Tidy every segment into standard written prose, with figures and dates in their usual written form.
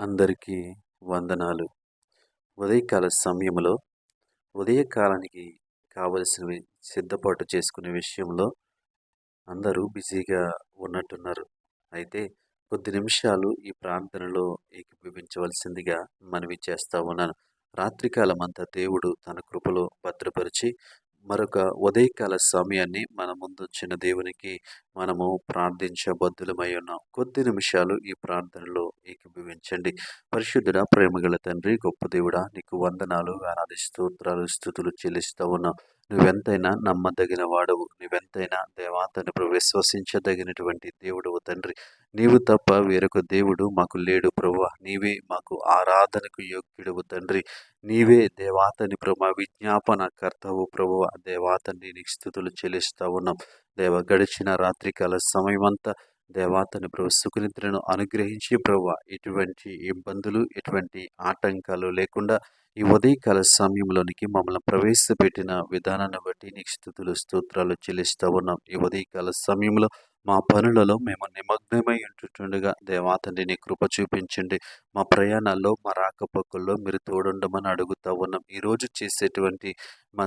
అందరికీ వందనాలు. ఉదయకాల సమయంలో ఉదయకాలానికి కావలసినవి సిద్ధపాటు చేసుకునే విషయంలో అందరూ బిజీగా ఉన్నట్టున్నారు. అయితే కొద్ది నిమిషాలు ఈ ప్రార్థనలో ఏకీభవించవలసిందిగా మనవి చేస్తా ఉన్నాను. రాత్రికాలమంతా దేవుడు తన కృపలో భద్రపరిచి మరొక ఉదయకాల సమయాన్ని మన ముందుంచిన దేవునికి మనము ప్రార్థించబద్దులమై ఉన్నాం. కొద్ది నిమిషాలు ఈ ప్రార్థనలో ఏకీభవించండి. పరిశుద్ధుడా, ప్రేమగల తండ్రి, గొప్ప దేవుడా, నీకు వందనాలు, ఆరాధి స్తోత్రాలు, స్తుతులు చెల్లిస్తా ఉన్నాం. నువ్వెంతైనా నమ్మదగిన వాడవు. నువ్వెంతైనా దేవా తండ్రి విశ్వసించదగినటువంటి దేవుడవు తండ్రి. నీవు తప్ప వేరొక దేవుడు మాకు లేడు ప్రభువా. నీవే మాకు ఆరాధనకు యోగ్యుడవు తండ్రి. నీవే దేవాతని ప్రభు విజ్ఞాపన కర్తవు ప్రభువా. దేవాతని నీకు స్తుతులు చెల్లిస్తా ఉన్నాం. గడిచిన రాత్రికాల సమయమంతా దేవాతని ప్రభు సుఖనిద్రను అనుగ్రహించి ప్రభువా, ఎటువంటి ఇబ్బందులు, ఎటువంటి ఆటంకాలు లేకుండా ఈ ఉదయకాల సమయంలోనికి మమ్మల్ని ప్రవేశపెట్టిన విధానాన్ని బట్టి నీకు స్తుతులు స్తోత్రాలు చెల్లిస్తా ఉన్నాం. ఈ ఉదయకాల సమయంలో మా పనులలో మేము నిమగ్నమై ఉంటుండగా దేవా తండ్రి నీ కృప చూపించండి. మా ప్రయాణాల్లో, మా రాకపోకల్లో మీరు తోడుండమని అడుగుతా ఉన్నాం. ఈరోజు చేసేటువంటి మా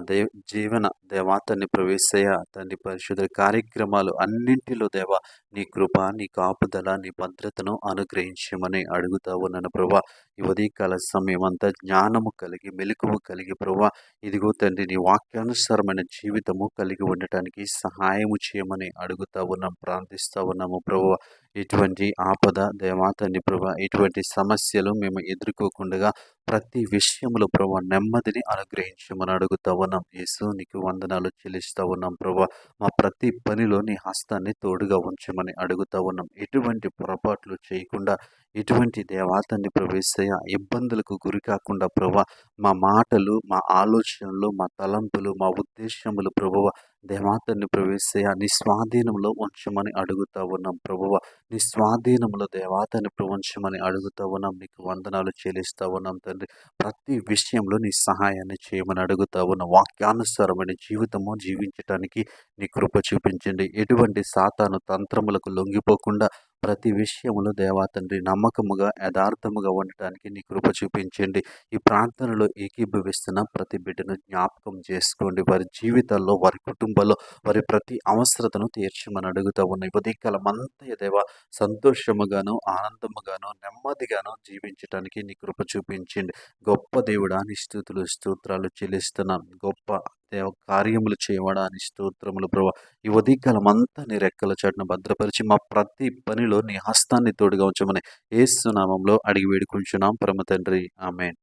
జీవన దేవా తండ్రి ప్రవేశయ తండ్రి పరిశుద్ధ కార్యక్రమాలు అన్నింటిలో దేవా నీ కృప, నీ కాపుదల, నీ భద్రతను అనుగ్రహించమని అడుగుతా ఉన్నాను ప్రభా. ఈ ఉదయకాల సమయం అంతా జ్ఞానము కలిగి, మెలకువ కలిగి ప్రభా, ఇదిగో తండ్రి నీ వాక్యానుసారమైన జీవితము కలిగి ఉండటానికి సహాయము చేయమని అడుగుతా ఉన్నాం, ప్రార్థిస్తా ఉన్నాము ప్రభువా. ఇటువంటి ఆపద దేవా తండ్రి ప్రభా, ఇటువంటి సమస్యలు మేము ఎదుర్కోకుండా ప్రతి విషయంలో ప్రభా నెమ్మదిని అనుగ్రహించమని అడుగుతా ఉన్నాం. యేసు నీకు వందనాలు చెల్లిస్తా ఉన్నాం ప్రభా. మా ప్రతి పనిలో నీ హస్తాన్ని తోడుగా ఉంచమని అడుగుతా ఉన్నాం. ఎటువంటి పొరపాట్లు చేయకుండా, ఎటువంటి దేవాతన్ని ప్రవేశయ ఇబ్బందులకు గురి కాకుండా ప్రభా, మా మాటలు, మా ఆలోచనలు, మా తలంపులు, మా ఉద్దేశములు ప్రభువ దేవాతన్ని ప్రవేశయ నీ స్వాధీనంలో ఉంచమని అడుగుతా ఉన్నాం ప్రభువ. నీ స్వాధీనంలో దేవాతని ప్రవంచమని అడుగుతా ఉన్నాం. నీకు వందనాలు చెల్లిస్తా ఉన్నాం తండ్రి. ప్రతి విషయంలో నీ సహాయాన్ని చేయమని అడుగుతా ఉన్నాం. వాక్యానుసారమైన జీవితము జీవించటానికి నీ కృప చూపించండి. ఎటువంటి సాతాను తంత్రములకు లొంగిపోకుండా ప్రతి విషయంలో దేవా తండ్రి నమ్మకముగా, యథార్థముగా ఉండటానికి నీ కృప చూపించండి. ఈ ప్రార్థనలో ఏకీభవిస్తున్న ప్రతి బిడ్డను జ్ఞాపకం చేసుకోండి. వారి జీవితాల్లో, వారి కుటుంబాల్లో వారి ప్రతి అవసరతను తీర్చమని అడుగుతా ఉన్నాయి. ఉదయకాలం అంతా దేవా సంతోషముగాను, ఆనందముగాను, నెమ్మదిగాను జీవించటానికి నీ కృప చూపించండి. గొప్ప దేవుడా నీ స్తుతులు స్తోత్రాలు చెల్లిస్తున్నాను. గొప్ప దేవ కార్యములు చేయవాడా నీ స్తోత్రములు ప్రభా. ఈ ఉదయకాలం అంతా నీ రెక్కల చాటును భద్రపరిచి మా ప్రతి పనిలో నీ హస్తాన్ని తోడుగా ఉంచమని యేసు నామములో అడిగి వేడుకుంటున్నాం పరమ తండ్రి. ఆమేన్.